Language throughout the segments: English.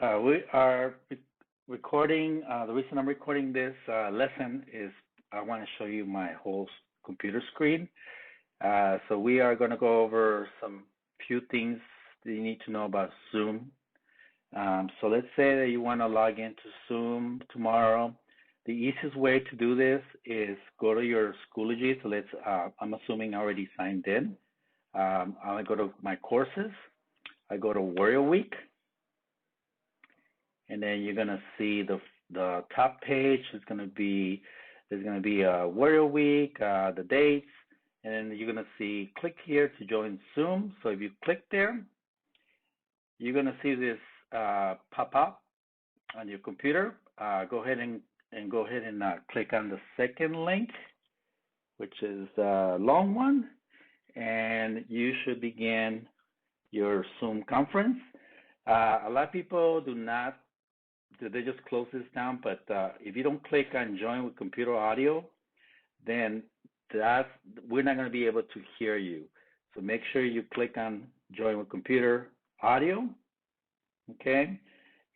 We are recording. The reason I'm recording this lesson is I want to show you my whole computer screen. So we are going to go over some few things that you need to know about Zoom. So let's say that you want to log into Zoom tomorrow. The easiest way to do this is go to your Schoology. So I'm assuming I already signed in. I go to my courses. I go to Warrior Week. And then you're gonna see the top page is gonna be there's gonna be a Warrior Week, the dates, and then you're gonna see click here to join Zoom. So if you click there, you're gonna see this pop up on your computer. Go ahead and click on the second link, which is the long one, and you should begin your Zoom conference. A lot of people they just close this down, but if you don't click on join with computer audio, then we're not going to be able to hear you. So make sure you click on join with computer audio, okay?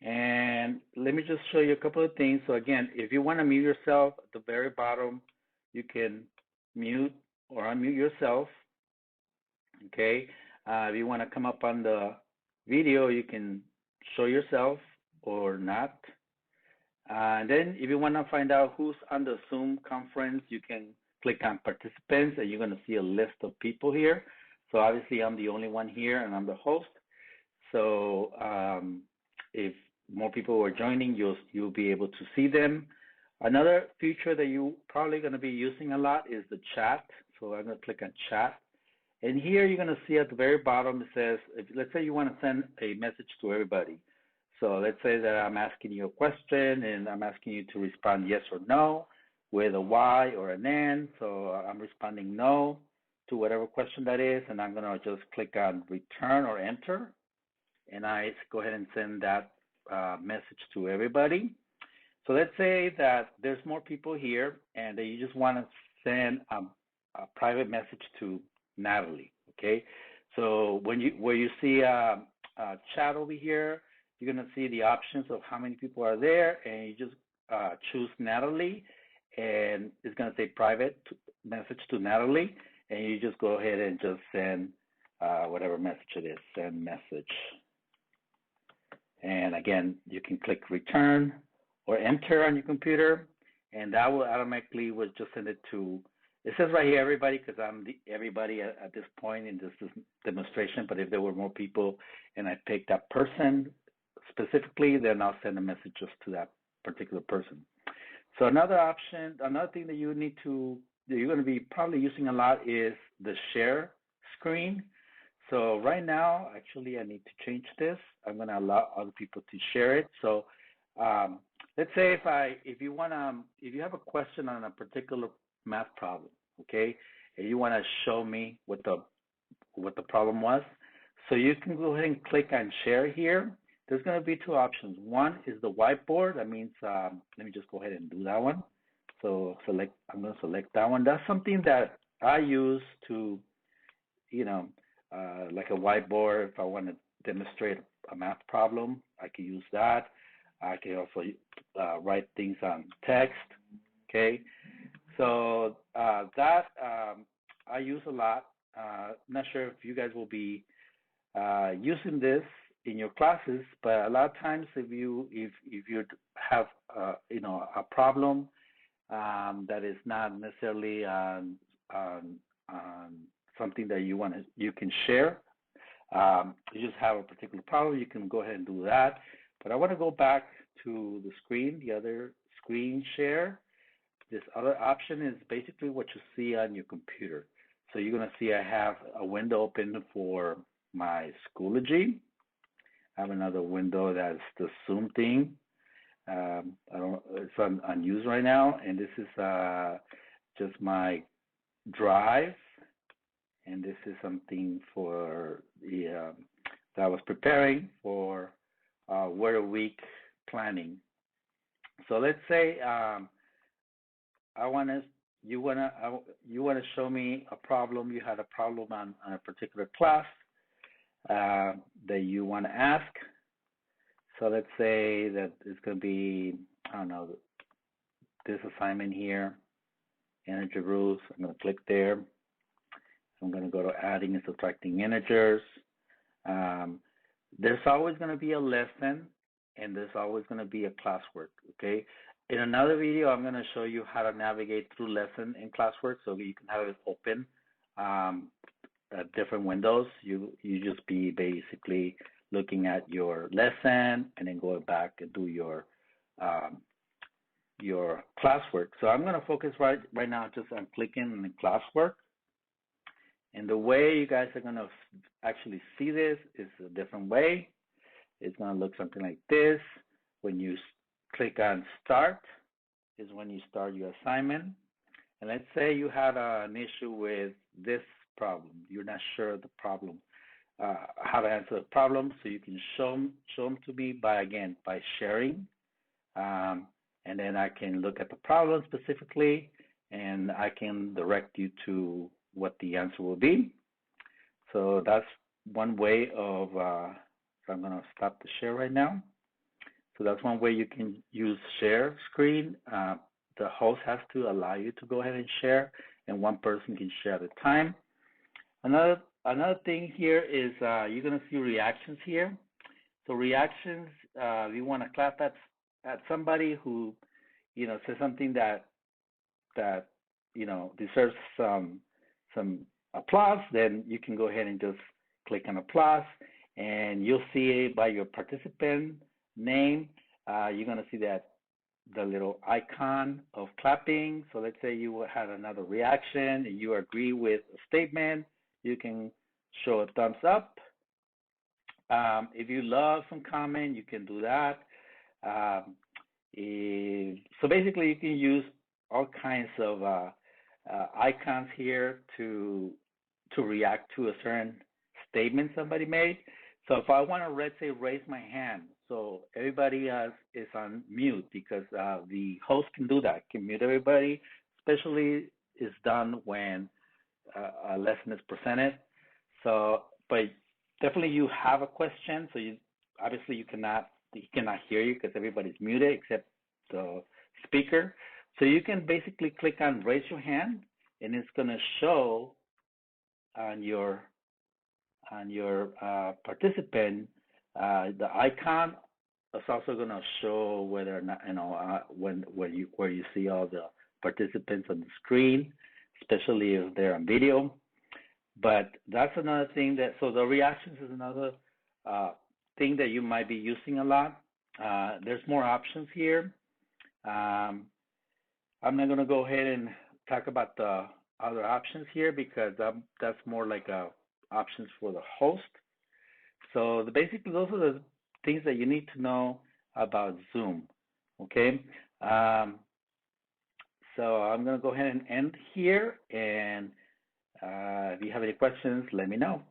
And let me just show you a couple of things. So again, if you want to mute yourself at the very bottom, you can mute or unmute yourself, okay? If you want to come up on the video, you can show yourself or not. And then if you want to find out who's on the Zoom conference, you can click on participants and you're going to see a list of people here. So obviously I'm the only one here and I'm the host. So if more people are joining, you'll be able to see them. Another feature that you're probably going to be using a lot is the chat. So I'm going to click on chat. And here you're going to see at the very bottom, it says, let's say you want to send a message to everybody. So let's say that I'm asking you a question and I'm asking you to respond yes or no with a Y or an N. So I'm responding no to whatever question that is, and I'm going to just click on return or enter, and I go ahead and send that message to everybody. So let's say that there's more people here and that you just want to send a private message to Natalie, okay? So where you see a chat over here, you're going to see the options of how many people are there, and you just choose Natalie, and it's going to say private message to Natalie, and you just go ahead and just send whatever message it is, send message. And again, you can click return or enter on your computer, and that will automatically just send it to, it says right here everybody, because I'm everybody at this point in this demonstration, but if there were more people and I picked that person specifically, then I'll send a message just to that particular person. So another thing that you're going to be probably using a lot is the share screen. So right now, actually, I need to change this. I'm going to allow other people to share it. So let's say if you have a question on a particular math problem, okay, and you want to show me what the problem was, so you can go ahead and click on share here. There's going to be two options. One is the whiteboard. That means, let me just go ahead and do that one. So I'm going to select that one. That's something that I use to, like a whiteboard. If I want to demonstrate a math problem, I can use that. I can also write things on text, okay? So that I use a lot. Not sure if you guys will be using this in your classes, but a lot of times if you have a problem that is not necessarily on something that you can share, you just have a particular problem, you can go ahead and do that. But I want to go back to the screen, the other screen share. This other option is basically what you see on your computer. So you're going to see I have a window open for my Schoology. I have another window that's the Zoom thing. It's unused right now, and this is just my Drive, and this is something for that I was preparing for Warrior Week planning. So let's say you want to show me a problem. You had a problem on a particular class that you want to ask. So let's say that it's going to be, I don't know, this assignment here, integer rules. I'm going to click there. I'm going to go to adding and subtracting integers. There's always going to be a lesson, and there's always going to be a classwork, okay? In another video, I'm going to show you how to navigate through lesson and classwork so you can have it open at different windows. You just be basically looking at your lesson and then going back and do your classwork. So I'm going to focus right now just on clicking on the classwork. And the way you guys are going to actually see this is a different way. It's going to look something like this. When you click on start is when you start your assignment. And let's say you had an issue with this problem. You're not sure of the problem, how to answer the problem. So you can show them to me by sharing. And then I can look at the problem specifically, and I can direct you to what the answer will be. So that's one way of, so I'm going to stop the share right now. So that's one way you can use share screen. The host has to allow you to go ahead and share, and one person can share at a time. Another thing here is you're going to see reactions here. So reactions, you want to clap at somebody who, says something that deserves some applause. Then you can go ahead and just click on applause, and you'll see by your participant name, you're going to see that the little icon of clapping. So let's say you had another reaction and you agree with a statement, you can show a thumbs up. If you love some comment, you can do that. So basically, you can use all kinds of icons here to react to a certain statement somebody made. So if I want to, let's say, raise my hand, so everybody is on mute because the host can do that, can mute everybody, especially is done when a lesson is presented. So, but definitely you have a question, so he cannot hear you because everybody's muted except the speaker. So you can basically click on raise your hand, and it's going to show on your participant the icon. It's also going to show whether or not where you see all the participants on the screen, especially if they're on video. But that's another thing so the reactions is another thing that you might be using a lot. There's more options here. I'm not going to go ahead and talk about the other options here because that's more like options for the host. So basically, those are the things that you need to know about Zoom. Okay. So I'm going to go ahead and end here. And if you have any questions, let me know.